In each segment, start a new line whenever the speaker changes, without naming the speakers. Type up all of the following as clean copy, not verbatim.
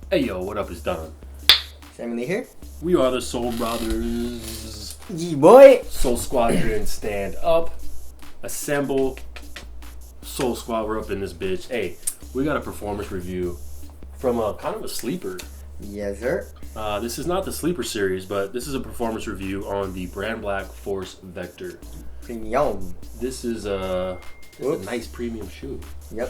Hey yo, what up? It's Don.
Emily here.
We are the Soul Brothers.
Yee boy.
Soul Squadron, stand up, assemble. Soul Squad, we're up in this bitch. Hey, we got a performance review from a kind of a sleeper.
Yes, sir.
This is not the sleeper series, but this is a performance review on the Brandblack Force Vector.
Premium.
This is a nice premium shoe.
Yep.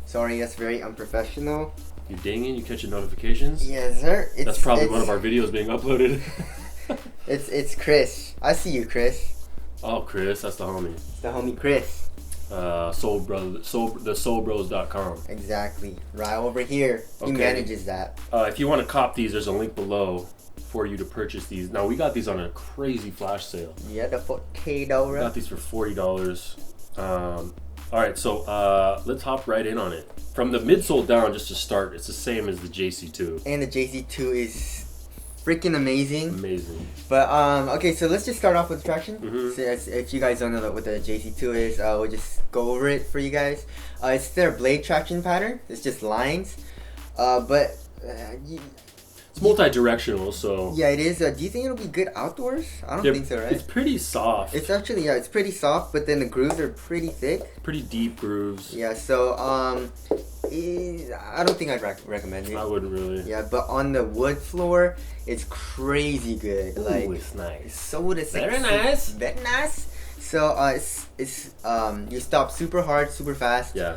Sorry, that's very unprofessional.
You dinging? You catching notifications?
Yes, sir.
That's probably one of our videos being uploaded.
It's Chris. I see you, Chris.
Oh, Chris, that's the homie.
It's the homie Chris.
Soul Brother, the soulbros.com.
Exactly. Right over here. He manages that.
If you want to cop these, there's a link below for you to purchase these. Now, we got these on a crazy flash sale.
Yeah, the $40.
We got these for $40. All right, so let's hop right in on it. From the midsole down, just to start, it's the same as the JC2.
And the JC2 is freaking amazing.
Amazing.
But okay, so let's just start off with traction.
Mm-hmm.
So if you guys don't know what the JC2 is, we'll just go over it for you guys. It's their blade traction pattern. It's just lines, but
it's multi-directional, so
yeah, it is. Do you think it'll be good outdoors? I don't think so, right?
It's pretty soft.
It's actually it's pretty soft, but then the grooves are pretty thick.
Pretty deep grooves.
Yeah, so I don't think I'd recommend it.
I wouldn't really.
Yeah, but on the wood floor, it's crazy good.
Ooh,
like
it's nice.
So it's
Very nice.
Very nice. So it's you stop super hard, super fast.
Yeah.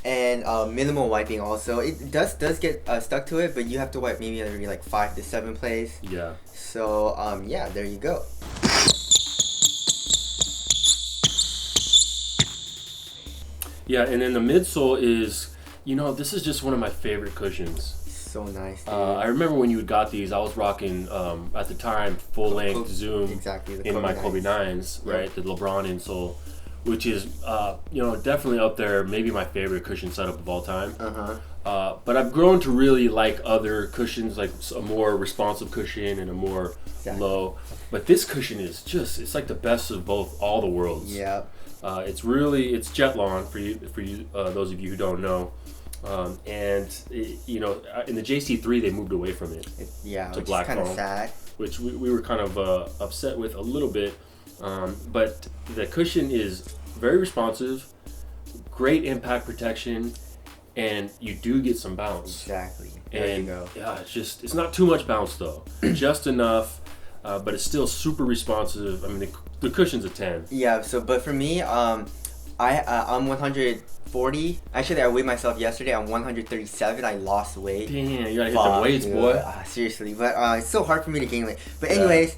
And minimal wiping also. It does get stuck to it, but you have to wipe maybe every like 5 to 7 plays.
Yeah.
So yeah, there you go.
Yeah, and then the midsole is, this is just one of my favorite cushions.
So nice.
I remember when you got these, I was rocking at the time full length zoom in my Kobe 9s, right? Yep. The LeBron insole, which is definitely up there, maybe my favorite cushion setup of all time. But I've grown to really like other cushions, like a more responsive cushion and a more low. But this cushion is it's like the best of all the worlds.
Yeah.
It's Jetlon for you those of you who don't know. In the JC3 they moved away from it. To black
kind of
foam,
sad.
which we were kind of upset with a little bit. But the cushion is very responsive, great impact protection, and you do get some bounce.
Exactly. There you go.
Yeah, it's not too much bounce though, just enough, but it's still super responsive. I mean, the cushion's a 10.
Yeah. So, but for me, I'm 140. Actually, I weighed myself yesterday. I'm 137. I lost weight.
Damn, you gotta hit the weights, boy.
Seriously, but it's so hard for me to gain weight. But anyways.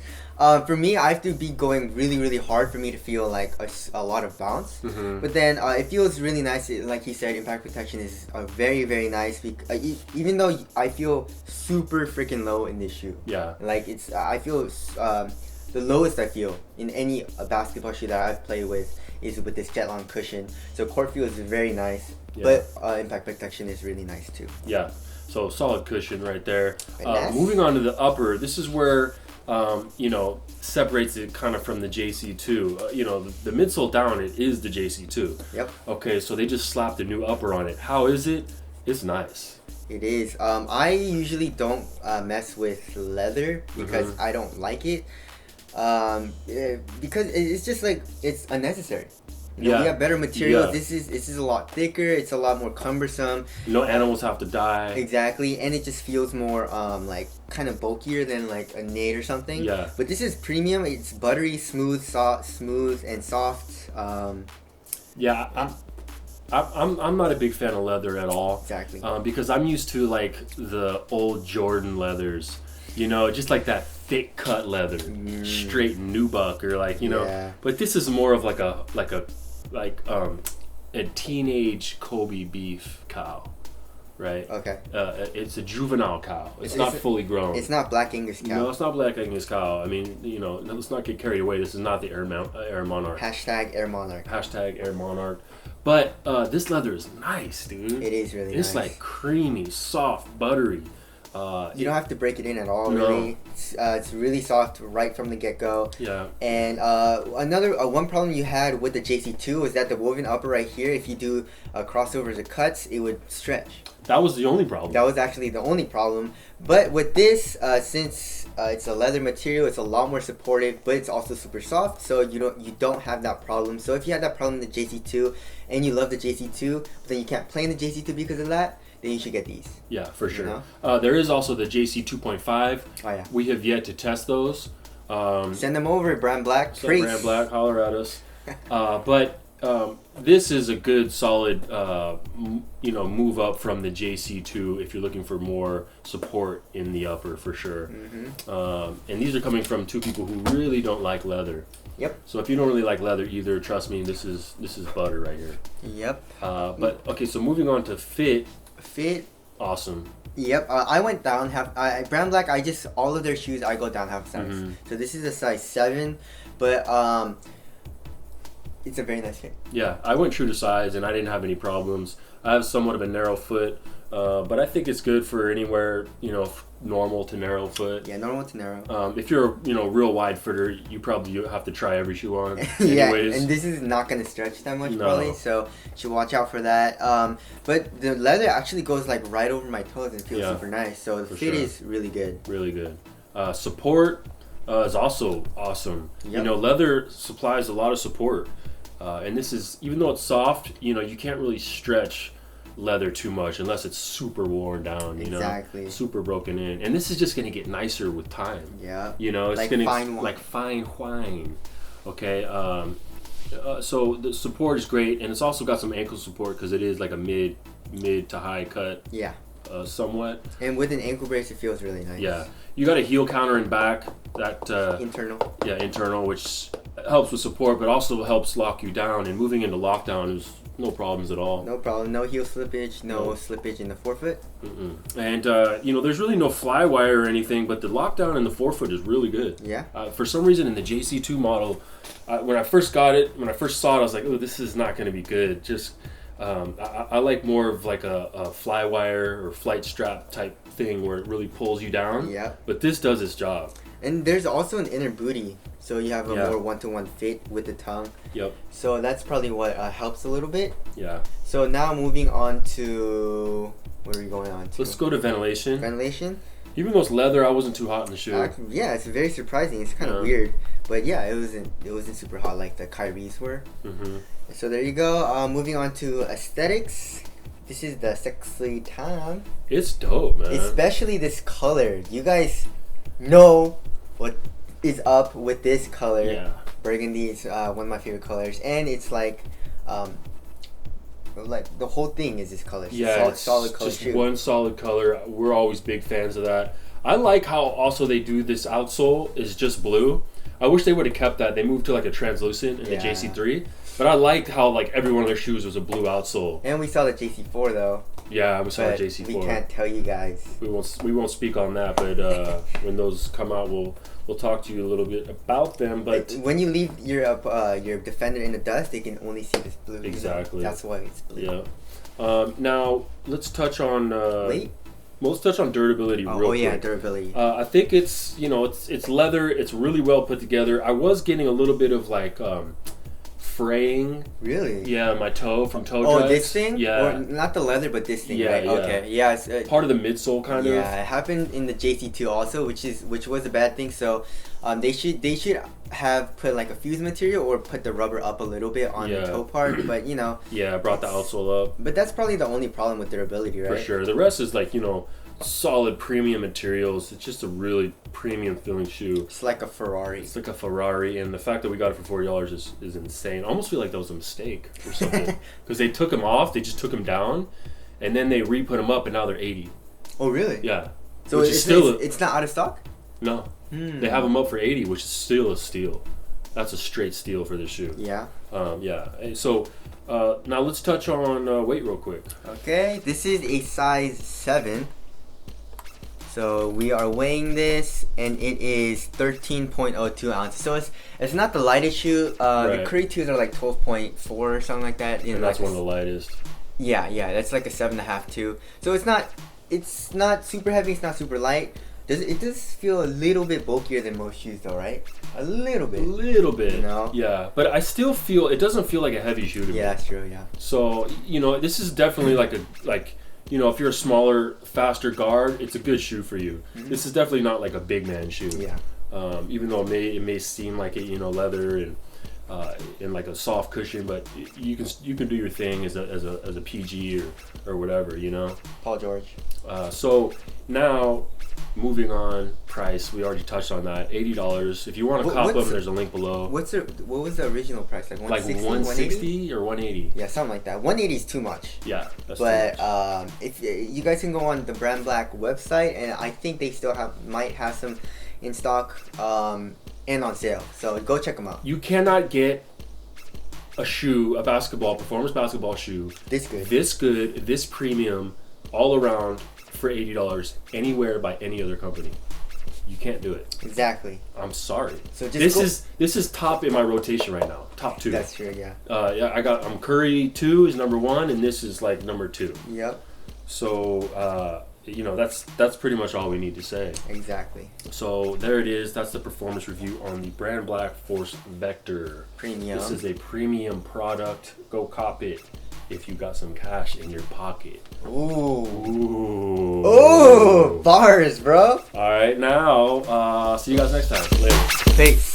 For me, I have to be going really, really hard for me to feel like a lot of bounce.
Mm-hmm.
But then it feels really nice. Like he said, impact protection is very, very nice. Even though I feel super freaking low in this shoe.
Yeah.
Like I feel the lowest I feel in any basketball shoe that I've played with is with this Jetlon cushion. So court feel is very nice, but impact protection is really nice too.
Yeah. So solid cushion right there. Moving on to the upper, this is where. Separates it kind of from the JC2. The midsole down, it is the JC2.
Yep.
Okay, so they just slapped a new upper on it. How is it? It's nice.
It is. I usually don't mess with leather because I don't like it. Because it's just like it's unnecessary. We have better materials. This is a lot thicker. It's a lot more cumbersome.
No animals have to die.
Exactly, and it just feels more like kind of bulkier than like a Nate or something.
Yeah.
But this is premium. It's buttery, smooth, and soft.
I'm not a big fan of leather at all.
Exactly.
Because I'm used to like the old Jordan leathers. Just like that thick cut leather, straight nubuck or like But this is more of like a teenage Kobe beef cow, right?
Okay.
It's a juvenile cow. It's not fully grown.
It's not Black Angus cow.
No, it's not Black Angus cow. I mean, let's not get carried away. This is not the Air Monarch.
#Air Monarch.
#Air Monarch. But this leather is nice, dude.
It is really nice.
It's like creamy, soft, buttery.
You don't have to break it in at all,
No.
really. It's really soft right from the get-go.
Yeah.
And one problem you had with the JC2 was that the woven upper right here, if you do crossovers or cuts, it would stretch.
That was the only problem.
That was actually the only problem. But with this, since it's a leather material, it's a lot more supportive, but it's also super soft, so you don't have that problem. So if you had that problem in the JC2 and you love the JC2, but then you can't play in the JC2 because of that, then you should get these.
Yeah, for sure.
You know?
There is also the JC 2.5.
Oh yeah.
We have yet to test those.
Send them over, Brandblack.
Brandblack, holler at us. But this is a good, solid, move up from the JC2 if you're looking for more support in the upper, for sure.
Mm-hmm.
And these are coming from two people who really don't like leather.
Yep.
So if you don't really like leather either, trust me, this is butter right here.
Yep.
But okay, so moving on to fit.
Fit.
Awesome.
Yep. I went down half. Brandblack. All of their shoes I go down half size.
Mm-hmm.
So this is a size 7, but it's a very nice fit.
Yeah, I went true to size and I didn't have any problems. I have somewhat of a narrow foot, but I think it's good for anywhere, normal to narrow foot.
Yeah, normal to narrow.
If you're a real wide footer, you probably have to try every shoe on.
Yeah,
anyways.
and this is not going to stretch that much
No.
probably, so you should watch out for that. But the leather actually goes like right over my toes and feels super nice, so the fit is really good.
Really good. Support is also awesome.
Yep.
Leather supplies a lot of support. And this is, even though it's soft, you can't really stretch leather too much unless it's super worn down,
Exactly.
super broken in. And this is just going to get nicer with time.
Yeah.
It's
like
going to
fine wine.
like fine wine. Okay. So the support is great, and it's also got some ankle support because it is like a mid to high cut.
Yeah.
Somewhat.
And with an ankle brace, it feels really nice.
Yeah. You got a heel counter in back that
internal.
Yeah, internal, which helps with support, but also helps lock you down. And moving into lockdown is no problems at all.
No problem. No heel slippage. No slippage in the forefoot.
Mm-mm. And there's really no fly wire or anything, but the lockdown in the forefoot is really good.
Yeah.
For some reason, in the JC2 model, when I first saw it, I was like, oh, this is not going to be good. Just I like more of like a fly wire or flight strap type thing where it really pulls you down.
Yeah.
But this does its job.
And there's also an inner booty, so you have a more one-to-one fit with the tongue.
Yep.
So that's probably what helps a little bit.
Yeah.
So now moving on to, what are we going on to?
Let's go to ventilation.
Ventilation?
Even though it's leather, I wasn't too hot in the shoe.
Yeah, it's very surprising. It's kind of weird, but yeah, it wasn't super hot like the Kyrie's were.
Mm-hmm.
So there you go. Moving on to aesthetics. This is the Sexy Time.
It's dope, man.
Especially this color. You guys know what is up with this color.
Yeah.
Burgundy is one of my favorite colors, and it's like the whole thing is this color.
Yeah, it's
solid color.
just one solid color. We're always big fans of that. I like how also they do this outsole is just blue. I wish they would have kept that. They moved to like a translucent in the JC3, but I liked how like every one of their shoes was a blue outsole.
And we saw the JC4 though.
Yeah, we saw the JC4.
We can't tell you guys.
We won't speak on that, but when those come out, we'll talk to you a little bit about them. But
when you leave your Defender in the dust, they can only see this blue.
Exactly.
That's why it's blue.
Yeah. Now let's touch on.
Wait.
Well, let's touch on durability real quick.
Oh yeah, durability.
I think it's it's leather. It's really well put together. I was getting a little bit of like fraying.
Really?
Yeah, my toe from toe
Oh,
drags.
this thing?
Yeah.
Or not the leather, but this thing,
Yeah,
right?
yeah.
Okay. Yeah. It's,
part of the midsole kind of.
Yeah, it happened in the JC2 also, which was a bad thing. So, they should have put like a fuse material or put the rubber up a little bit on the toe part, but
Yeah, I brought the outsole up.
But that's probably the only problem with durability, right?
For sure. The rest is like solid premium materials. It's just a really premium feeling shoe.
It's like a Ferrari.
It's like a Ferrari, and the fact that we got it for $40 is insane. I almost feel like that was a mistake or something because they took them off. They just took them down, and then they re-put them up, and now they're $80.
Oh really?
Yeah.
So it's not out of stock?
No. They have them up for $80, which is still a steal. That's a straight steal for this shoe.
Yeah.
Yeah. So now let's touch on weight real quick.
Okay, this is a size 7. So we are weighing this, and it is 13.02 ounces. So it's not the lightest shoe. The Curry 2s are like 12.4 or something like that.
And that's one of the lightest.
Yeah, that's like a 7.5 too. So it's it's not super heavy. It's not super light. It does feel a little bit bulkier than most shoes, though, right? A little bit.
You know? Yeah, but I still feel it doesn't feel like a heavy shoe to me.
Yeah, that's true. Yeah.
So this is definitely like if you're a smaller, faster guard, it's a good shoe for you. Mm-hmm. This is definitely not like a big man shoe.
Yeah.
Even though it may seem like it, leather and like a soft cushion, but you can do your thing as a PG or whatever,
Paul George.
So now, moving on, price. We already touched on that. $80. If you want to cop them, there's a link below.
What was the original price? Like 160,
160 or 180?
Yeah, something like that. 180 is too much.
Yeah, that's
but
too much.
If you guys can go on the Brandblack website, and I think they still might have some in stock and on sale. So go check them out.
You cannot get a shoe, a performance basketball shoe, this good, this premium, all around for $80 anywhere by any other company. You can't do it.
Exactly.
I'm sorry.
So
this is top in my rotation right now. Top 2.
That's true. Yeah.
I'm Curry 2 is number 1, and this is like number 2.
Yep.
So that's pretty much all we need to say.
Exactly.
So there it is. That's the performance review on the Brandblack Force Vector.
Premium.
This is a premium product. Go cop it if you got some cash in your pocket.
Ooh, bars, bro.
All right, now see you guys next time. Later.
Peace.